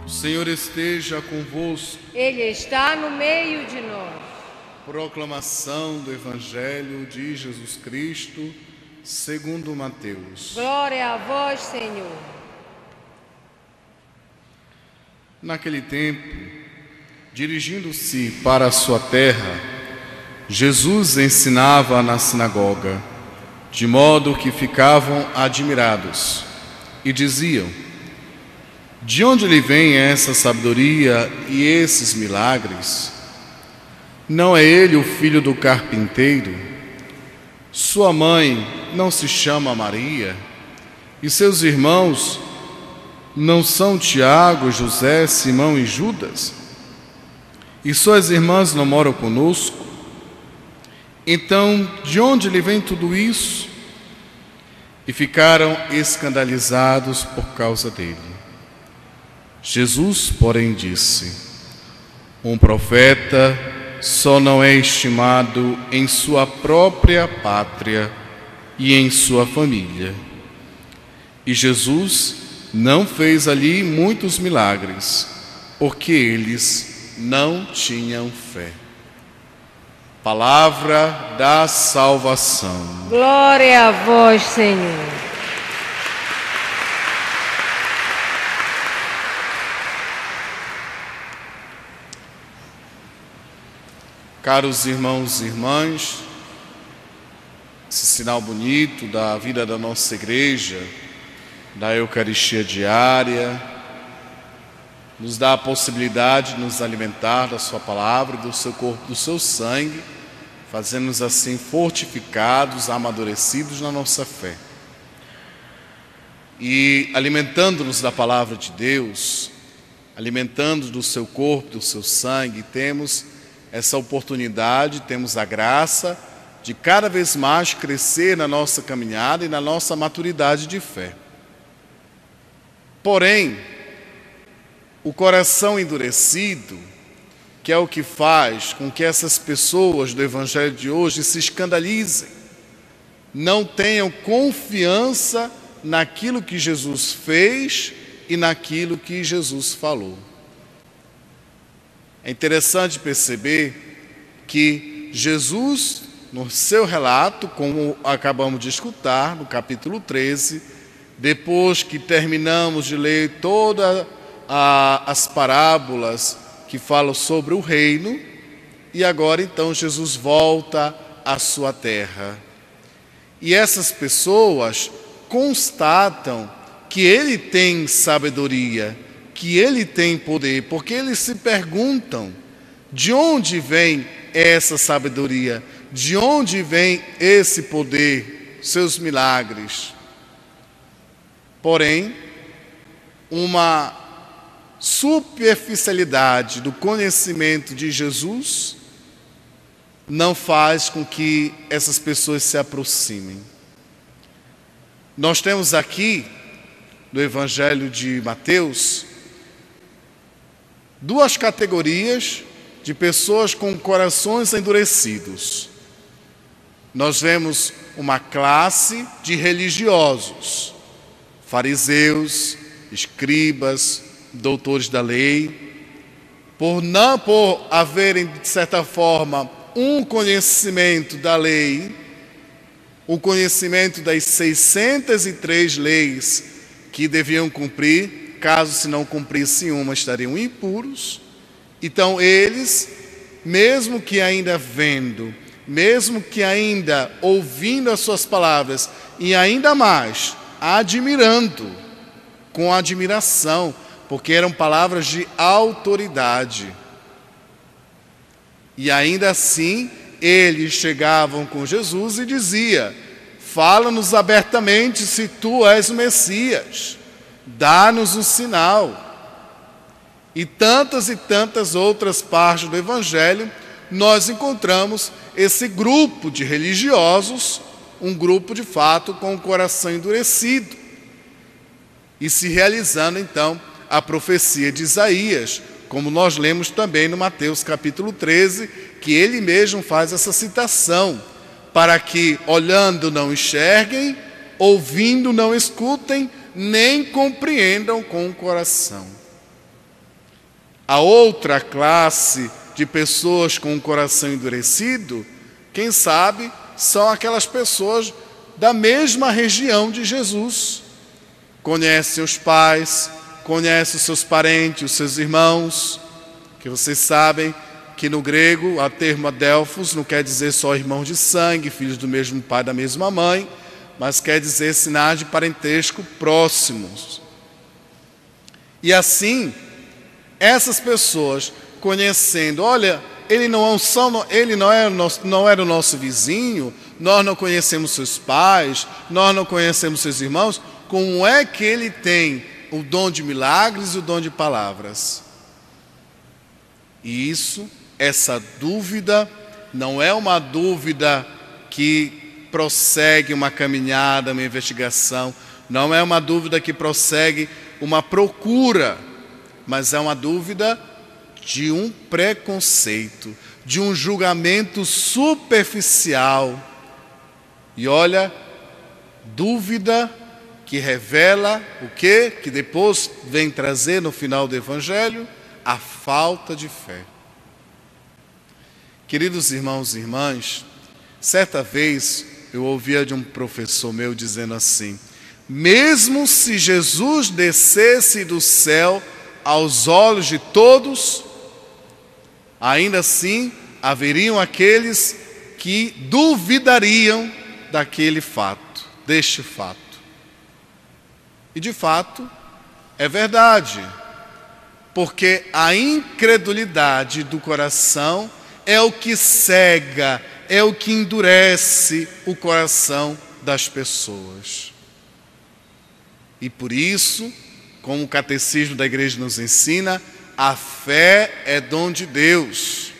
O Senhor esteja convosco. Ele está no meio de nós. Proclamação do Evangelho de Jesus Cristo, segundo Mateus. Glória a vós, Senhor. Naquele tempo, dirigindo-se para a sua terra, Jesus ensinava na sinagoga, de modo que ficavam admirados e diziam: de onde lhe vem essa sabedoria e esses milagres? Não é ele o filho do carpinteiro? Sua mãe não se chama Maria? E seus irmãos não são Tiago, José, Simão e Judas? E suas irmãs não moram conosco? Então, de onde lhe vem tudo isso? E ficaram escandalizados por causa dele. Jesus, porém, disse: um profeta só não é estimado em sua própria pátria e em sua família. E Jesus não fez ali muitos milagres, porque eles não tinham fé. Palavra da salvação. Glória a vós, Senhor. Caros irmãos e irmãs, esse sinal bonito da vida da nossa igreja, da Eucaristia diária, nos dá a possibilidade de nos alimentar da sua palavra, do seu corpo, do seu sangue, fazendo-nos assim fortificados, amadurecidos na nossa fé. E alimentando-nos da palavra de Deus, alimentando-nos do seu corpo, do seu sangue, temos essa oportunidade, temos a graça de cada vez mais crescer na nossa caminhada e na nossa maturidade de fé. Porém, o coração endurecido, que é o que faz com que essas pessoas do Evangelho de hoje se escandalizem, não tenham confiança naquilo que Jesus fez e naquilo que Jesus falou. É interessante perceber que Jesus, no seu relato, como acabamos de escutar, no capítulo 13, depois que terminamos de ler todas as parábolas que falam sobre o reino, e agora então Jesus volta à sua terra. E essas pessoas constatam que ele tem sabedoria, que ele tem poder, porque eles se perguntam: de onde vem essa sabedoria? De onde vem esse poder, seus milagres? Porém, uma superficialidade do conhecimento de Jesus não faz com que essas pessoas se aproximem. Nós temos aqui, no Evangelho de Mateus, duas categorias de pessoas com corações endurecidos. Nós vemos uma classe de religiosos, fariseus, escribas, doutores da lei, por haverem, de certa forma, um conhecimento da lei, o conhecimento das 603 leis que deviam cumprir. Caso se não cumprissem uma, estariam impuros. Então eles, mesmo que ainda vendo, mesmo que ainda ouvindo as suas palavras, e ainda mais admirando, com admiração, porque eram palavras de autoridade. E ainda assim, eles chegavam com Jesus e diziam: fala-nos abertamente se tu és o Messias. Dá-nos um sinal. E tantas outras partes do Evangelho, nós encontramos esse grupo de religiosos, um grupo de fato com o coração endurecido. E se realizando então a profecia de Isaías, como nós lemos também no Mateus capítulo 13, que ele mesmo faz essa citação, para que olhando não enxerguem, ouvindo não escutem, nem compreendam com o coração. A outra classe de pessoas com o coração endurecido, quem sabe, são aquelas pessoas da mesma região de Jesus. Conhecem os pais, conhecem os seus parentes, os seus irmãos, que vocês sabem que no grego o termo adelphos não quer dizer só irmãos de sangue, filhos do mesmo pai, da mesma mãe, mas quer dizer sinais de parentesco próximos. E assim, essas pessoas conhecendo, olha, ele não era o nosso vizinho, nós não conhecemos seus pais, nós não conhecemos seus irmãos, como é que ele tem o dom de milagres e o dom de palavras? E essa dúvida não é uma dúvida que prossegue uma caminhada, uma investigação, não é uma dúvida que prossegue uma procura, mas é uma dúvida de um preconceito, de um julgamento superficial. E olha, dúvida que revela o quê? Que depois vem trazer no final do Evangelho a falta de fé. Queridos irmãos e irmãs, certa vez eu ouvia de um professor meu dizendo assim: mesmo se Jesus descesse do céu aos olhos de todos, ainda assim haveriam aqueles que duvidariam daquele fato, deste fato. E de fato, é verdade, porque a incredulidade do coração é o que cega, é o que endurece o coração das pessoas. E por isso, como o catecismo da igreja nos ensina, a fé é dom de Deus.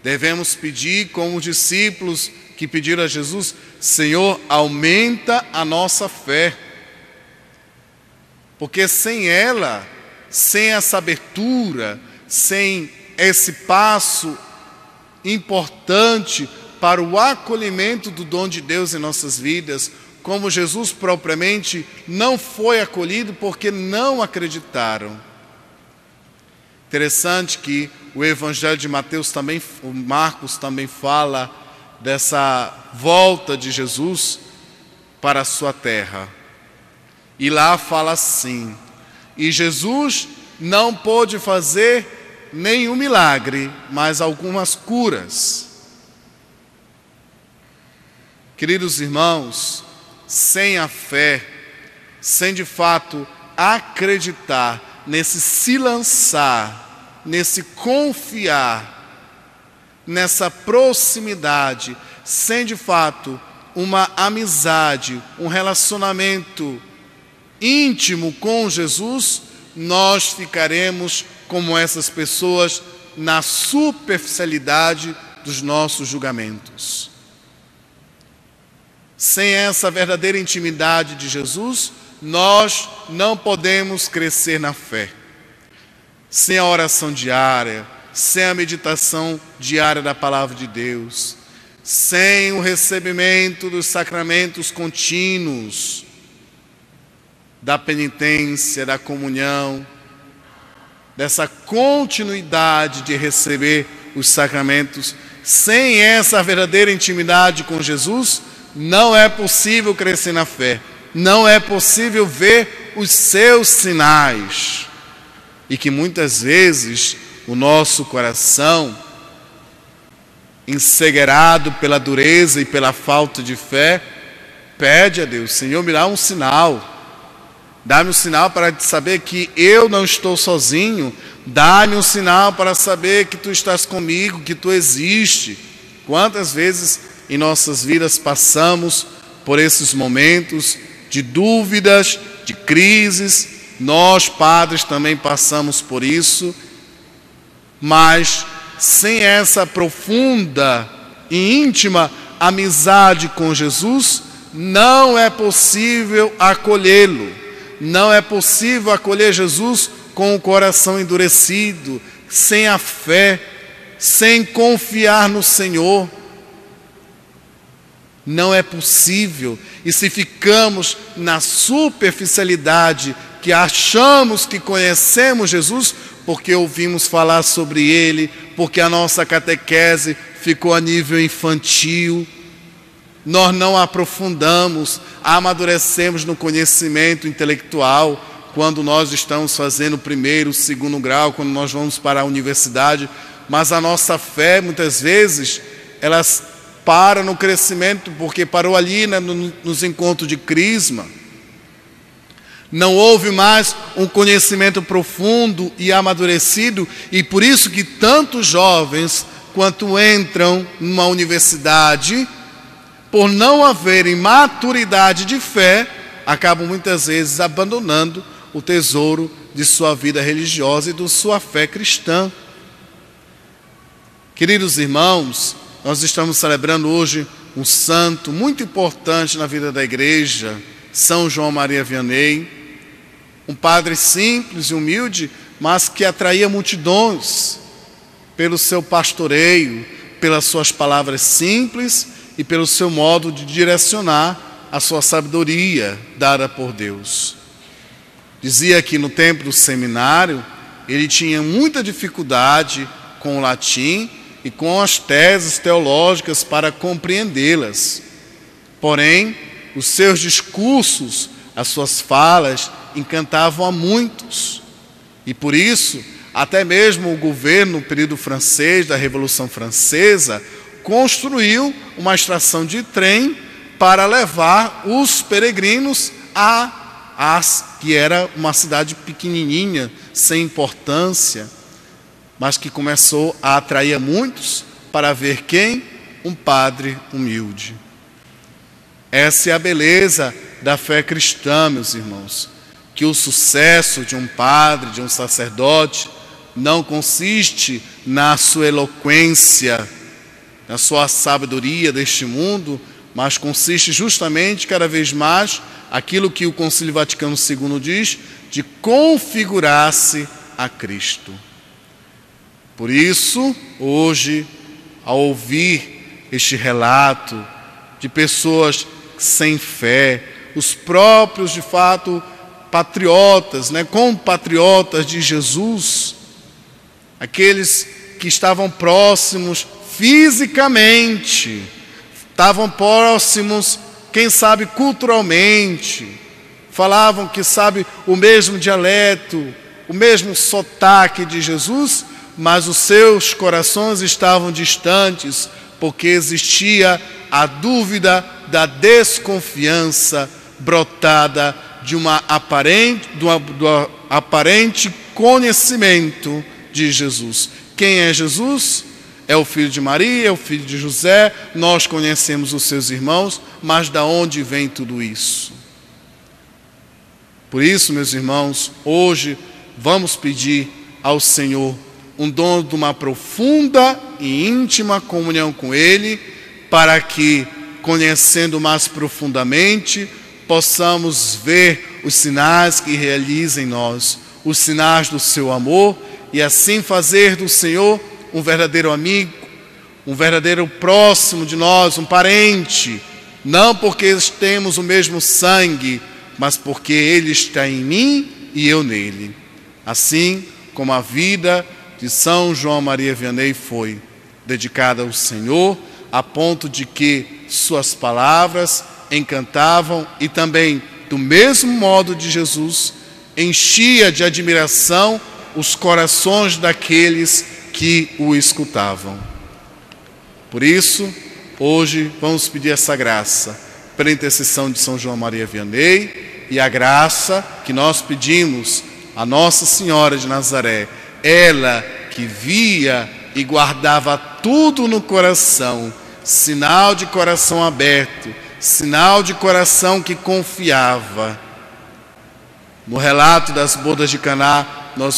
Devemos pedir, como os discípulos que pediram a Jesus: Senhor, aumenta a nossa fé. Porque sem ela, sem essa abertura, sem esse passo importante para o acolhimento do dom de Deus em nossas vidas, como Jesus propriamente não foi acolhido porque não acreditaram. Interessante que o Evangelho de Marcos também fala dessa volta de Jesus para a sua terra. E lá fala assim: e Jesus não pôde fazer nenhum milagre, mas algumas curas. Queridos irmãos, sem a fé, sem de fato acreditar, nesse se lançar, nesse confiar, nessa proximidade, sem de fato uma amizade, um relacionamento íntimo com Jesus, nós ficaremos como essas pessoas na superficialidade dos nossos julgamentos. Sem essa verdadeira intimidade de Jesus, nós não podemos crescer na fé. Sem a oração diária, sem a meditação diária da palavra de Deus, sem o recebimento dos sacramentos contínuos, da penitência, da comunhão, dessa continuidade de receber os sacramentos, sem essa verdadeira intimidade com Jesus, não é possível crescer na fé, não é possível ver os seus sinais. E que muitas vezes o nosso coração, encegueirado pela dureza e pela falta de fé, pede a Deus: Senhor, me dá um sinal. Dá-me um sinal para saber que eu não estou sozinho. Dá-me um sinal para saber que Tu estás comigo, que Tu existes. Quantas vezes em nossas vidas passamos por esses momentos de dúvidas, de crises. Nós, padres, também passamos por isso. Mas sem essa profunda e íntima amizade com Jesus, não é possível acolhê-lo. Não é possível acolher Jesus com o coração endurecido, sem a fé, sem confiar no Senhor. Não é possível. E se ficamos na superficialidade, que achamos que conhecemos Jesus, porque ouvimos falar sobre ele, porque a nossa catequese ficou a nível infantil. Nós não aprofundamos, amadurecemos no conhecimento intelectual quando nós estamos fazendo o primeiro, o segundo grau, quando nós vamos para a universidade. Mas a nossa fé, muitas vezes, ela para no crescimento, porque parou ali nos encontros de crisma. Não houve mais um conhecimento profundo e amadurecido, e por isso que tantos jovens, quando entram numa universidade, por não haverem maturidade de fé, acabam muitas vezes abandonando o tesouro de sua vida religiosa e de sua fé cristã. Queridos irmãos, nós estamos celebrando hoje um santo muito importante na vida da igreja, São João Maria Vianney, um padre simples e humilde, mas que atraía multidões pelo seu pastoreio, pelas suas palavras simples e pelo seu modo de direcionar a sua sabedoria dada por Deus. Dizia que no tempo do seminário ele tinha muita dificuldade com o latim e com as teses teológicas para compreendê-las. Porém, os seus discursos, as suas falas, encantavam a muitos. E por isso, até mesmo o governo, no período francês, da Revolução Francesa, construiu uma estação de trem para levar os peregrinos que era uma cidade pequenininha, sem importância, mas que começou a atrair muitos para ver quem? Um padre humilde. Essa é a beleza da fé cristã, meus irmãos, que o sucesso de um padre, de um sacerdote, não consiste na sua eloquência, na sua sabedoria deste mundo, mas consiste justamente, cada vez mais, aquilo que o Concílio Vaticano II diz, de configurar-se a Cristo. Por isso, hoje, ao ouvir este relato de pessoas sem fé, os próprios, de fato, patriotas, compatriotas de Jesus, aqueles que estavam próximos fisicamente, estavam próximos, quem sabe, culturalmente, falavam, que sabe, o mesmo dialeto, o mesmo sotaque de Jesus, mas os seus corações estavam distantes, porque existia a dúvida da desconfiança brotada do aparente conhecimento de Jesus. Quem é Jesus? É o filho de Maria, é o filho de José, nós conhecemos os seus irmãos, mas de onde vem tudo isso? Por isso, meus irmãos, hoje vamos pedir ao Senhor um dom de uma profunda e íntima comunhão com Ele, para que, conhecendo mais profundamente, possamos ver os sinais que realiza em nós, os sinais do seu amor, e assim fazer do Senhor um verdadeiro amigo, um verdadeiro próximo de nós, um parente, não porque temos o mesmo sangue, mas porque Ele está em mim e eu nele. Assim como a vida de São João Maria Vianney foi dedicada ao Senhor, a ponto de que suas palavras encantavam e também, do mesmo modo de Jesus, enchia de admiração os corações daqueles que o escutavam. Por isso, hoje vamos pedir essa graça pela intercessão de São João Maria Vianney, e a graça que nós pedimos a Nossa Senhora de Nazaré, ela que via e guardava tudo no coração, sinal de coração aberto, sinal de coração que confiava. No relato das bodas de Caná, nós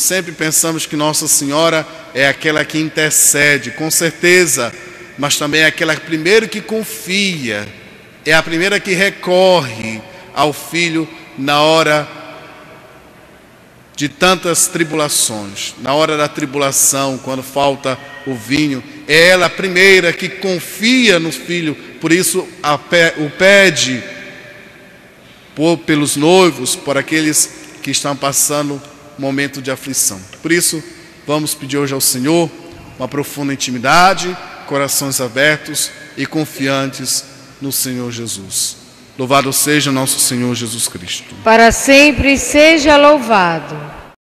sempre pensamos que Nossa Senhora é aquela que intercede, com certeza, mas também é aquela primeiro que confia, é a primeira que recorre ao Filho na hora de tantas tribulações, na hora da tribulação, quando falta o vinho, é ela a primeira que confia no Filho, por isso o pede pelos noivos, por aqueles que estão passando momento de aflição. Por isso, vamos pedir hoje ao Senhor uma profunda intimidade, corações abertos e confiantes no Senhor Jesus. Louvado seja nosso Senhor Jesus Cristo. Para sempre seja louvado.